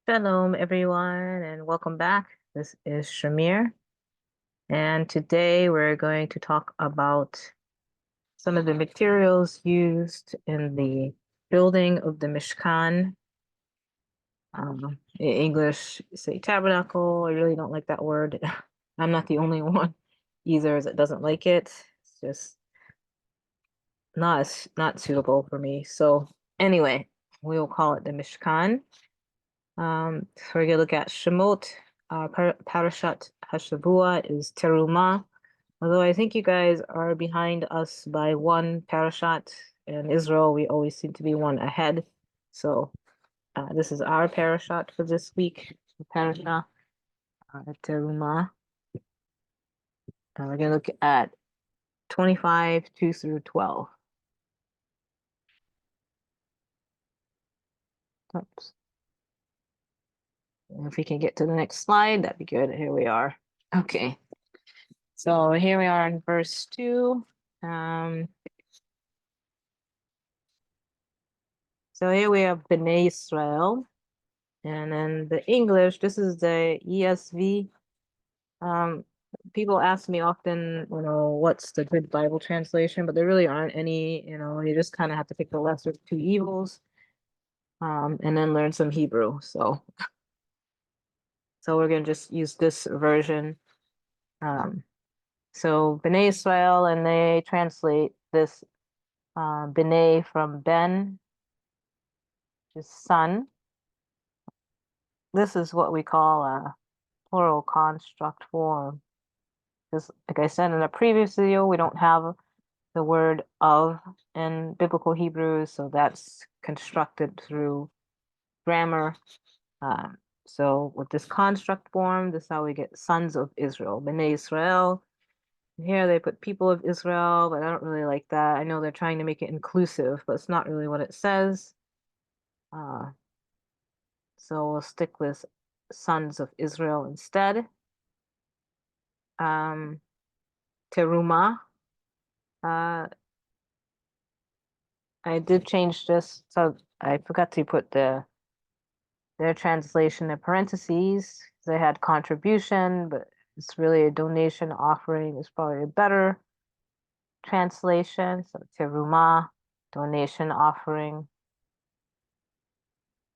Shalom, everyone, and welcome back. This is Shamir, and today we're going to talk about some of the materials used in the building of the Mishkan. In English, say tabernacle. I really don't like that word. I'm not the only one either that doesn't like it. It's just not suitable for me. So anyway, we'll call it the Mishkan. So we're gonna look at Shemot. Parashat Hashavua is Teruma. Although I think you guys are behind us by one parashat. In Israel, we always seem to be one ahead. So this is our parashat for this week, Parashat Teruma. We're gonna look at 25, 2 through 12. Oops. If we can get to the next slide, that'd be good. Here we are. Okay. So here we are in verse 2. So here we have Bnei Israel. And then the English, this is the ESV. People ask me often, what's the good Bible translation, but there really aren't any, you just kind of have to pick the lesser of two evils, and then learn some Hebrew. So we're gonna just use this version. So Bnei Israel, and they translate this Bnei from Ben, which is son. This is what we call a plural construct form. Because, like I said in a previous video, we don't have the word of in biblical Hebrew, so that's constructed through grammar. So with this construct form, this is how we get sons of Israel, Bnei Israel. Here they put people of Israel, but I don't really like that. I know they're trying to make it inclusive, but it's not really what it says. So we'll stick with sons of Israel instead. Teruma. I did change this, so I forgot to put their translation in parentheses. They had contribution, but it's really a donation offering is probably a better translation. So teruma, donation offering.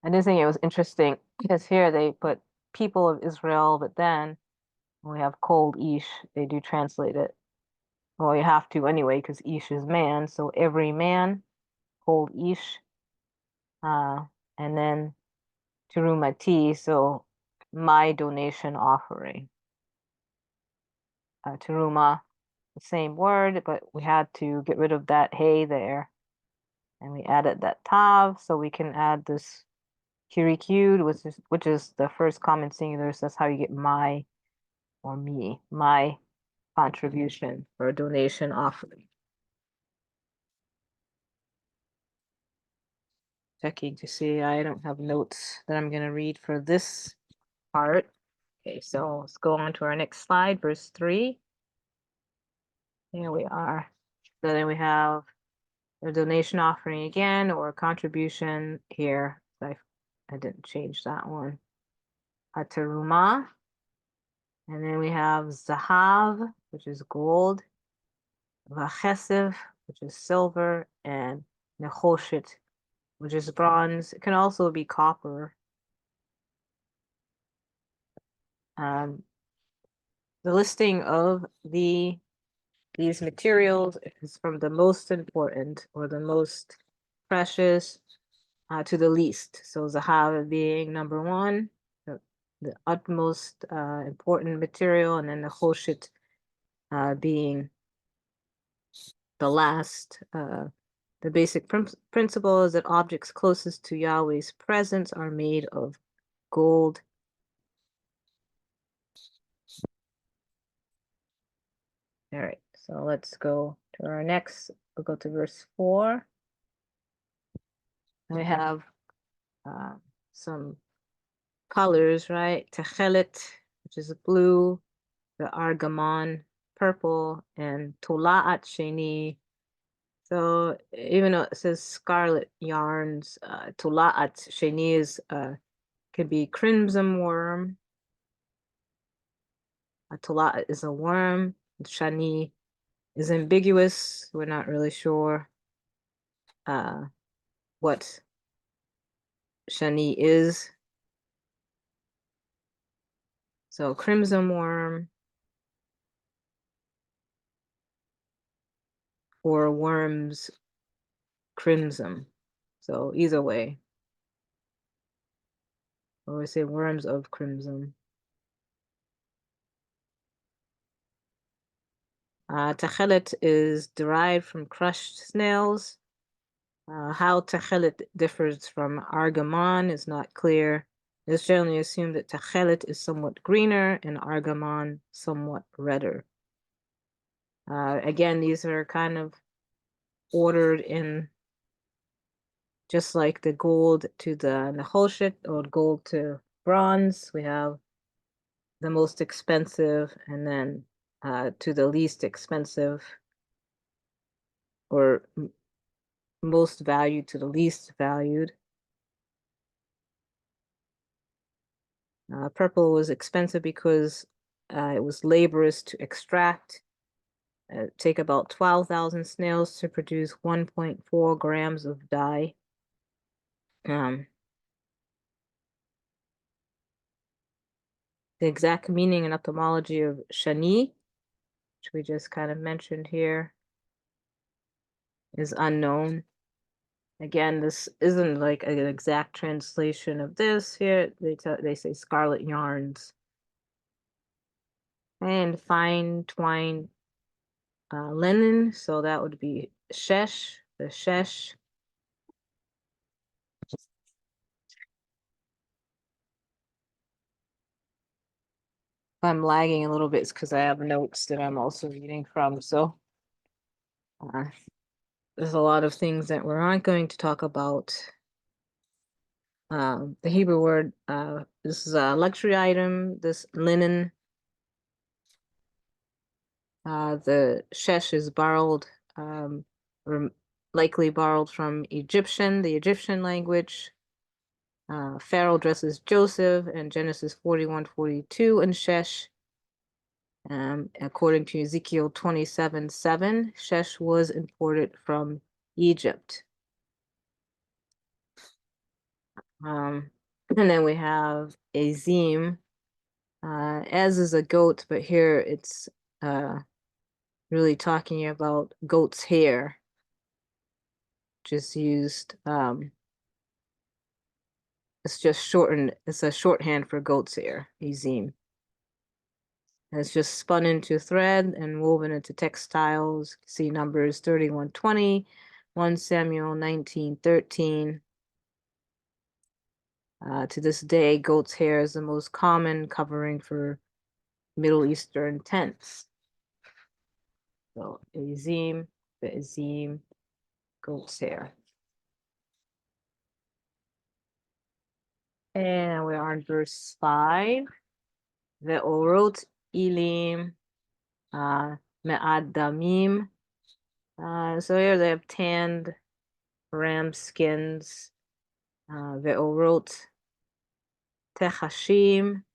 I did think it was interesting because here they put people of Israel, but then when we have cold ish, they do translate it. Well, you have to anyway, because ish is man. So every man, cold ish. And then terumati, so my donation offering. Teruma, the same word, but we had to get rid of that hey there. And we added that tav, so we can add this kirikud, which is the first common singular. So that's how you get my or me, my contribution or donation offering. Checking to see I don't have notes that I'm going to read for this part. Okay, so let's go on to our next slide, verse 3. Here we are. So then we have the donation offering again, or contribution here. I didn't change that one. Teruma. And then we have Zahav, which is gold. Vachesiv, which is silver. And Nechoshit, which is bronze. It can also be copper. The listing of these materials is from the most important or the most precious to the least. So Zahav being number one, the utmost important material, and then the Choshit being the last. The basic principle is that objects closest to Yahweh's presence are made of gold. All right, so let's go to our next. We'll go to verse 4. We have some colors, right? Techelet, which is blue, the argamon, purple, and tola'at sheni. So even though it says scarlet yarns, tola'at sheni is Could be crimson worm. A tola is a worm. Shani is ambiguous. We're not really sure what shani is. So crimson worm or worms crimson. So either way. Or we say worms of crimson. Tachelet is derived from crushed snails. How tachelet differs from argamon is not clear. It's generally assumed that tachelet is somewhat greener and argamon somewhat redder. Again, these are kind of ordered in just like the gold to the nechoshit or gold to bronze. We have the most expensive and then to the least expensive, or most valued to the least valued. Purple was expensive because it was laborious to extract. Take about 12,000 snails to produce 1.4 grams of dye. The exact meaning and etymology of shani, which we just kind of mentioned here, is unknown. Again, this isn't like an exact translation of this here. They say scarlet yarns. And fine twine linen, so that would be shesh, the shesh. I'm lagging a little bit because I have notes that I'm also reading from, so there's a lot of things that we're not going to talk about. The Hebrew word, this is a luxury item, this linen. The shesh is borrowed, or likely borrowed from the Egyptian language. Pharaoh dresses Joseph in Genesis 41:42 in shesh. According to Ezekiel 27:7, shesh was imported from Egypt. And then we have azim, as is a goat, but here it's really talking about goat's hair, just used, it's just shortened, it's a shorthand for goat's hair, azim. And it's just spun into thread and woven into textiles. See Numbers 31:20, 1 Samuel 19:13. To this day, goat's hair is the most common covering for Middle Eastern tents. So azim, the azim, goat's hair. And we are on verse 5. The orot ilim me'ad damim. So here they have tanned ram skins. The orot techashim.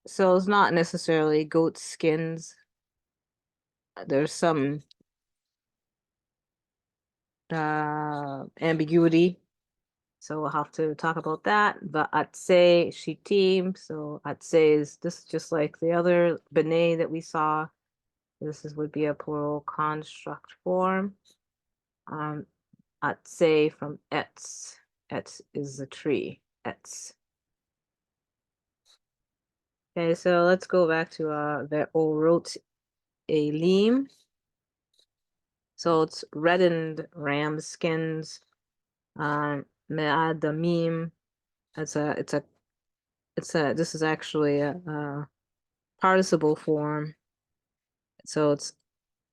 So it's not necessarily goat skins. There's some ambiguity, so we'll have to talk about that. But Atse Shitim, so Atse is this, just like the other B'nai that we saw. Would be a plural construct form. Atse from Etz. Etz is the tree. Etz. Okay, so let's go back to the Orot Elim. So it's reddened ram skins. Me'adamim. This is actually a participle form. So it's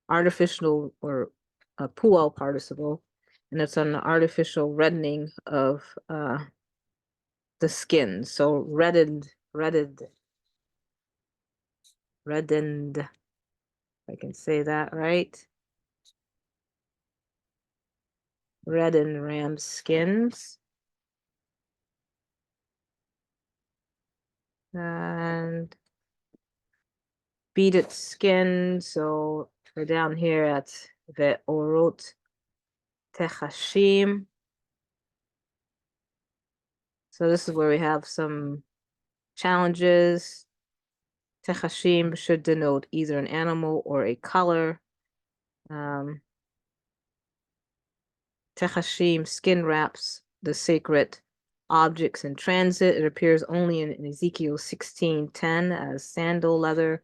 artificial, or a pual participle, and it's an artificial reddening of the skin. So reddened, if I can say that right. Reddened ram skins. and beaded skin. So we're down here at ve'orot techashim. So this is where we have some challenges. Techashim should denote either an animal or a color. Techashim skin wraps the sacred objects in transit. It appears only in Ezekiel 16:10 as sandal leather.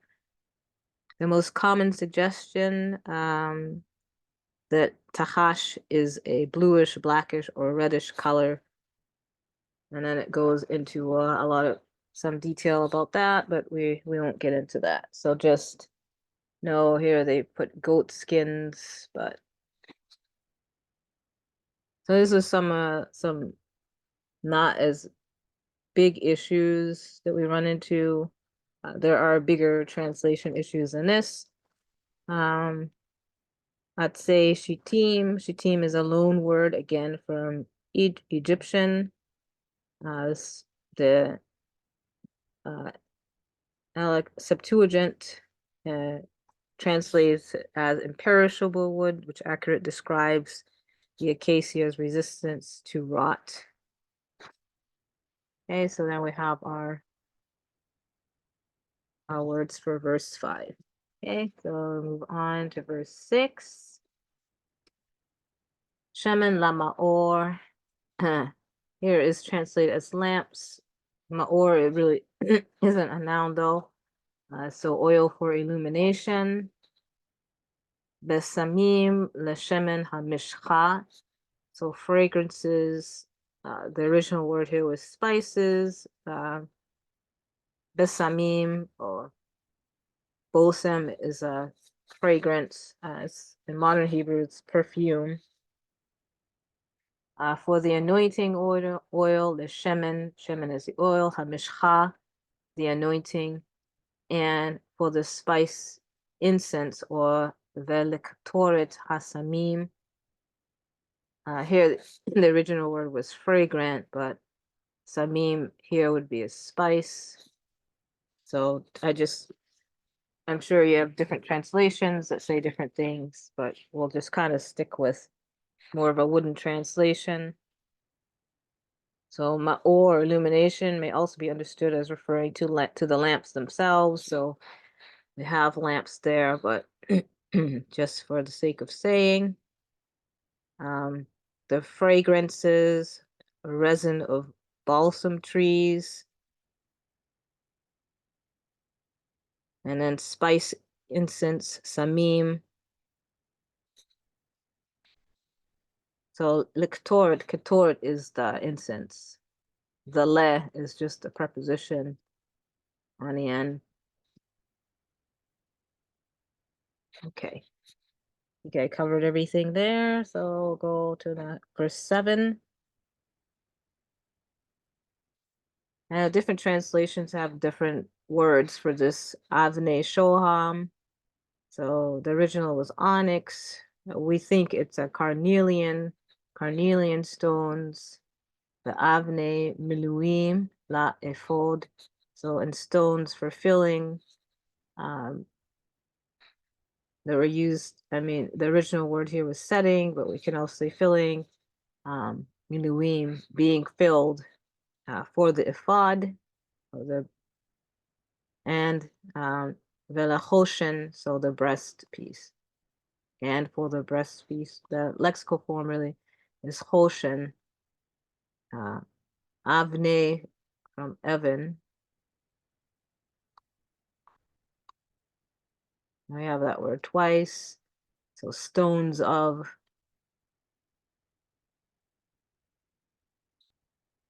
The most common suggestion that tachash is a bluish, blackish, or reddish color. And then it goes into a lot of some detail about that, but we won't get into that. So just know here they put goat skins, but so this is some not as big issues that we run into. There are bigger translation issues than this. I'd say shitim. Shitim is a loan word again from Egyptian. The Septuagint translates as imperishable wood, which accurately describes the acacia's resistance to rot. Okay, so then we have our words for verse 5. Okay, so move on to verse 6. Shemen la ma'or. Here is translated as lamps. Ma'or, it really isn't a noun though. So oil for illumination. Besamim leshemen hamishcha. So fragrances. The original word here was spices. Besamim or Balsam is a fragrance. In modern Hebrew, it's perfume. For the anointing oil, the shemen is the oil, hamishcha, the anointing, and for the spice incense or veliktoret hasamim. Here, the original word was fragrant, but samim here would be a spice. So I'm sure you have different translations that say different things, but we'll just kind of stick with more of a wooden translation. So ma'or, illumination, may also be understood as referring to the lamps themselves. So we have lamps there, but just for the sake of saying, the fragrances, resin of balsam trees, and then spice, incense, samim. So ketoret is the incense. The le is just a preposition on the end. Okay. Okay, covered everything there. So we'll go to the verse 7. Different translations have different words for this Avnei Shoham. So the original was onyx. We think it's a carnelian stones. The Avnei Miluim La Ephod. So in stones for filling. That were used, the original word here was setting, but we can also say filling. Miluim, being filled for the ephod, and velachoshen, so the breast piece. And for the breast piece, the lexical form really is hoshen. Avne from Evan. I have that word twice. So stones of.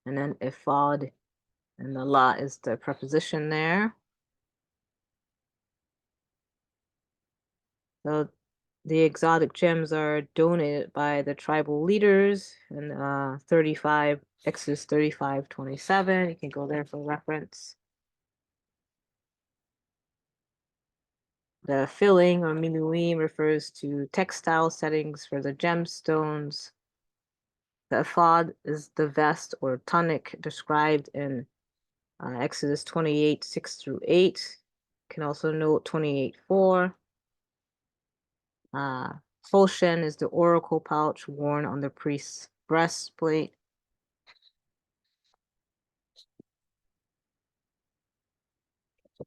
And then ephod. And the la is the preposition there. So the exotic gems are donated by the tribal leaders in Exodus 35:27. You can go there for reference. The filling or miluim refers to textile settings for the gemstones. The ephod is the vest or tunic described in Exodus 28, 6 through 8. You can also note 28, 4. Foshen is the oracle pouch worn on the priest's breastplate.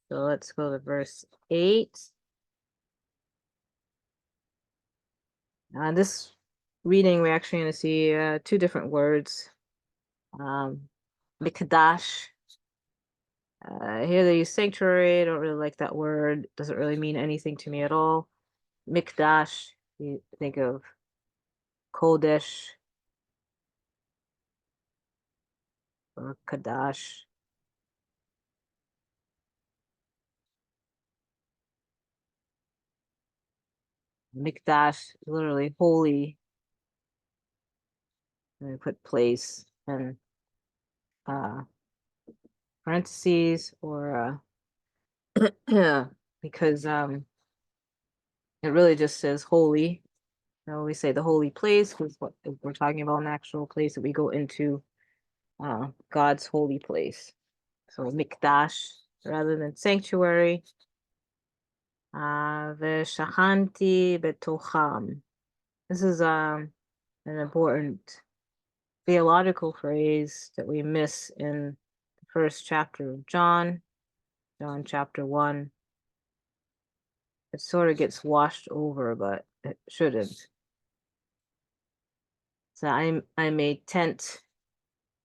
So let's go to verse 8. This reading, we're actually going to see two different words. Mikdash. Here they use sanctuary. I don't really like that word. Doesn't really mean anything to me at all. Mikdash, you think of Kodesh or Kadash. Mikdash, literally holy. And we put place and parentheses or because it really just says holy. We say the holy place because what we're talking about, an actual place that we go into, God's holy place. So mikdash rather than sanctuary. Veshakanti betocham. This is an important theological phrase that we miss in the first chapter of John chapter 1. It sort of gets washed over, but it shouldn't. So I made tent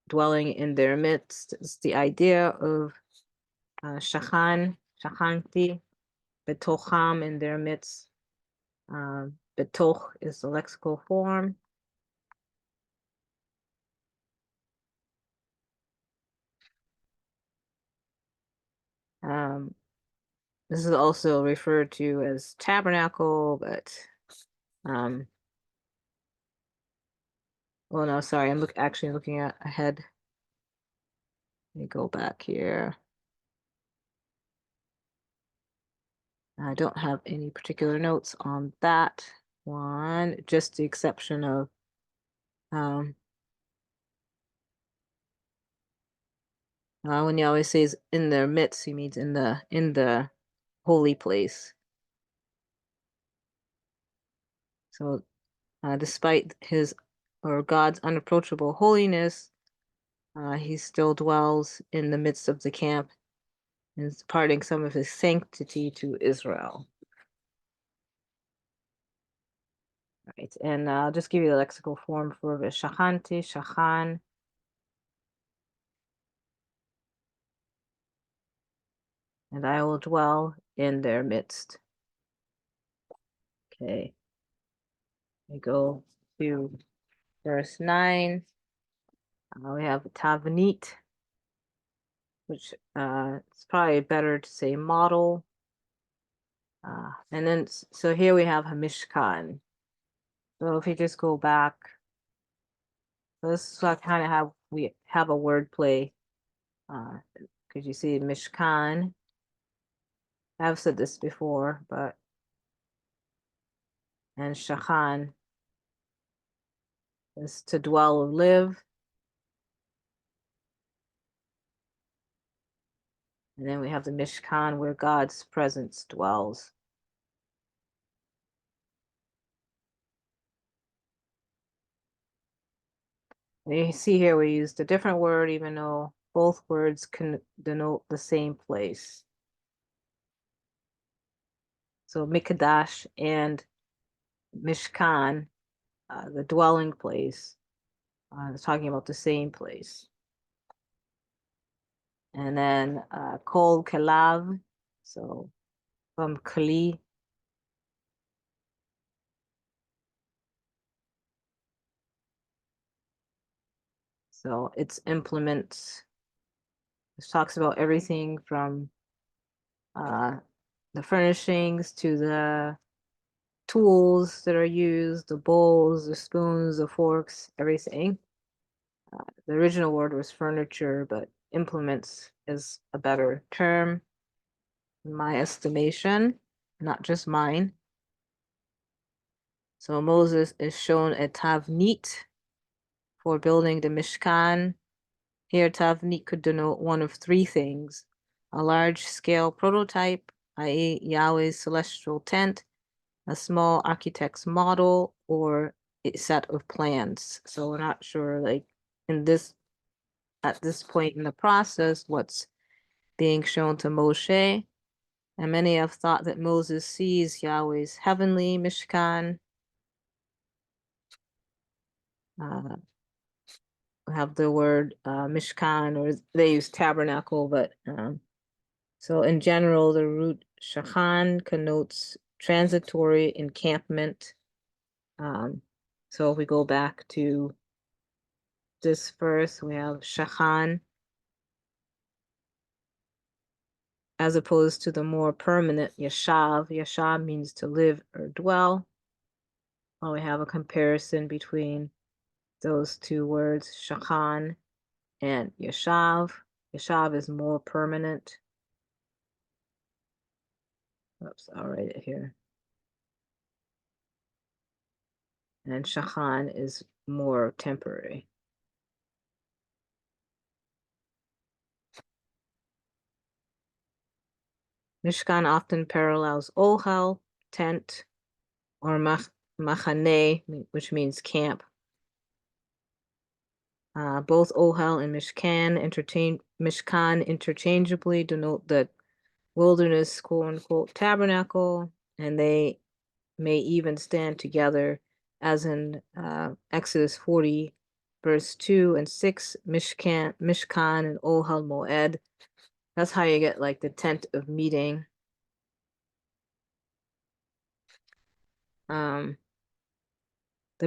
dwelling in their midst. It's the idea of shachanti, betocham in their midst. Betoch is the lexical form. This is also referred to as tabernacle, but well, no, sorry, I'm actually looking at ahead. Let me go back here. I don't have any particular notes on that one, just the exception of when he always says in their midst, he means in the holy place. So despite his or God's unapproachable holiness, he still dwells in the midst of the camp and is imparting some of his sanctity to Israel. Right, and I'll just give you the lexical form for Shachanti, Shachan. And I will dwell in their midst. Okay. We go to verse 9. We have Tavnit, which it's probably better to say model. And then, so here we have Mishkan. So if you just go back, this is kind of how we have a word play. Because you see Mishkan. I've said this before, but and Shachan is to dwell or live. And then we have the Mishkan where God's presence dwells. And you see here we used a different word, even though both words can denote the same place. So Mikdash and Mishkan, the dwelling place, is talking about the same place. And then Kol Kelav, so from Kali. So it's implements. This talks about everything from the furnishings to the tools that are used, the bowls, the spoons, the forks, everything. The original word was furniture, but implements is a better term in my estimation, not just mine. So Moses is shown a tavnit for building the Mishkan, Here, tavnit could denote one of three things: a large-scale prototype, i.e. Yahweh's celestial tent, a small architect's model, or a set of plans. So we're not sure, like, at this point in the process, what's being shown to Moshe. And many have thought that Moses sees Yahweh's heavenly Mishkan. Have the word Mishkan, or they use tabernacle, but so in general, the root Shakan connotes transitory encampment. So if we go back to this verse, we have Shakan as opposed to the more permanent Yashav. Yashav means to live or dwell. Well, we have a comparison between those two words, Shakan and Yashav. Yashav is more permanent. Oops, I'll write it here. And Shakan is more temporary. Mishkan often parallels Ohel, tent, or Machane, which means camp. Both Ohel and Mishkan interchangeably denote the wilderness, quote unquote, tabernacle, and they may even stand together, as in Exodus 40, verse 2 and 6, Mishkan and Ohel Moed. That's how you get like the tent of meeting. The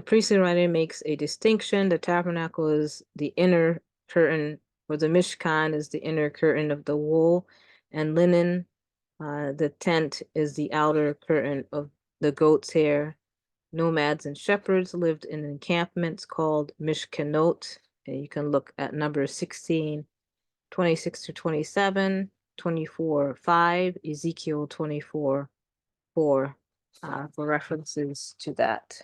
priestly writer makes a distinction. The tabernacle is the inner curtain, or the Mishkan is the inner curtain of the wool and linen. The tent is the outer curtain of the goat's hair. Nomads and shepherds lived in encampments called Mishkanot. And you can look at number 16, 26 to 27, 24, 5, Ezekiel 24, 4, for references to that.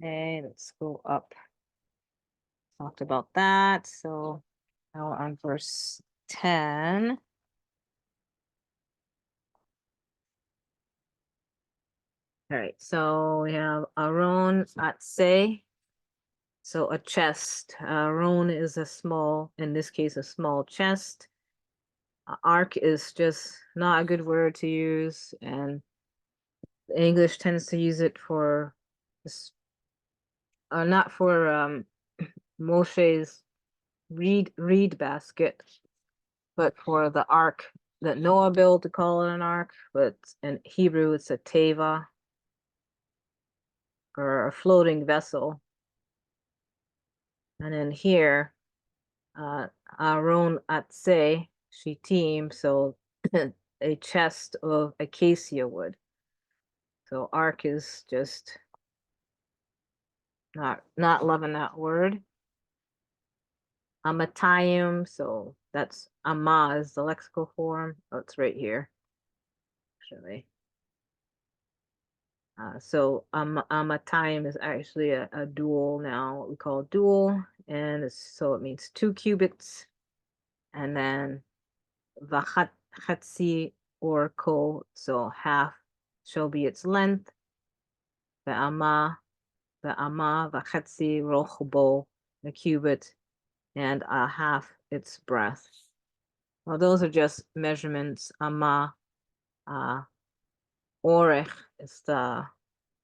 Okay, let's go up. Talked about that. So now we're on verse 10. All right, so we have Aron Atse. So a chest. Aron is a small, in this case, a small chest. Ark is just not a good word to use, and English tends to use it for not for Moshe's reed basket, but for the ark that Noah built, to call it an ark, but in Hebrew it's a teva, or a floating vessel. And then here, Aron Atse Shitim, so a chest of acacia wood. So ark is just not loving that word. Amatayim, so that's Amma is the lexical form. Oh, it's right here, actually. So Amatayim is actually a dual now, what we call dual, and so it means 2 cubits. And then Vachatzi or ko, so half shall be its length. Ve'ama vachatzi rochbo, a cubit, and a half its breadth. Well, those are just measurements. Ama, orech is the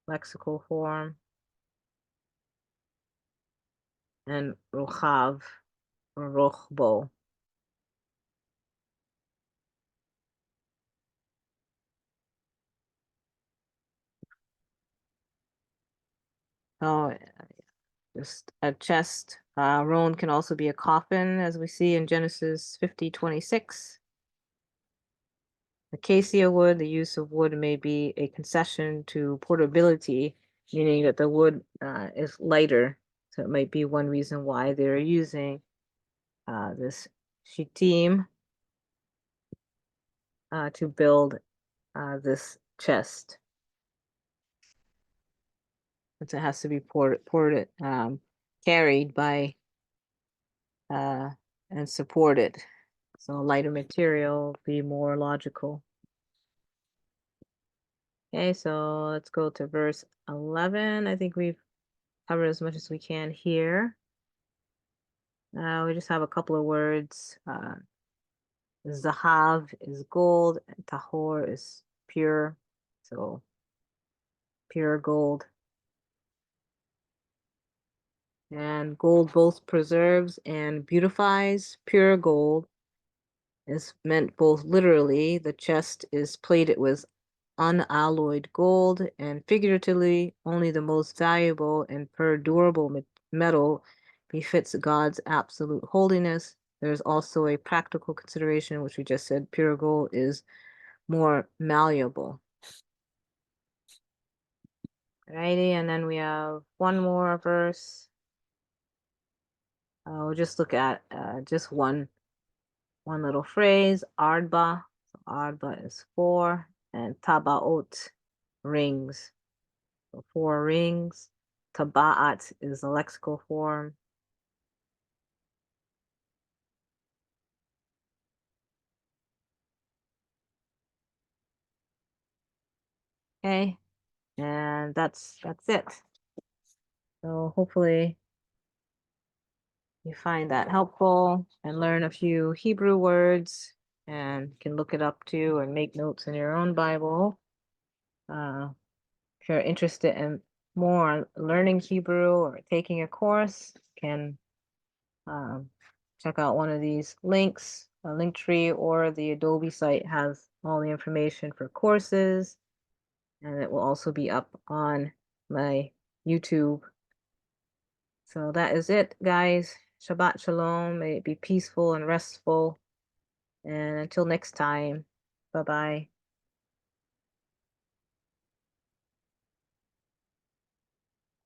lexical form, and rochav or rochbo. Oh, just a chest. Roan can also be a coffin, as we see in Genesis 50:26. Acacia wood, the use of wood may be a concession to portability, meaning that the wood is lighter. So it might be one reason why they're using this shittim to build this chest. since it has to be carried by and supported. So lighter material be more logical. Okay, so let's go to verse 11. I think we've covered as much as we can here. We just have a couple of words. Zahav is gold, and tahor is pure. So pure gold. And gold both preserves and beautifies. Pure gold is meant both literally, the chest is plated with unalloyed gold, and figuratively, only the most valuable and perdurable metal befits God's absolute holiness. There's also a practical consideration, which we just said, pure gold is more malleable. Alrighty, and then we have one more verse. We'll just look at just one little phrase, Arba. So Arba is 4, and Tabaot, rings. So 4 rings. Taba'at is the lexical form. Okay, and that's it. So hopefully you find that helpful and learn a few Hebrew words and can look it up too and make notes in your own Bible. If you're interested in more on learning Hebrew or taking a course, can check out one of these links, a Linktree, or the Adobe site has all the information for courses, and it will also be up on my YouTube. So that is it, guys. Shabbat Shalom. May it be peaceful and restful. And until next time, bye-bye.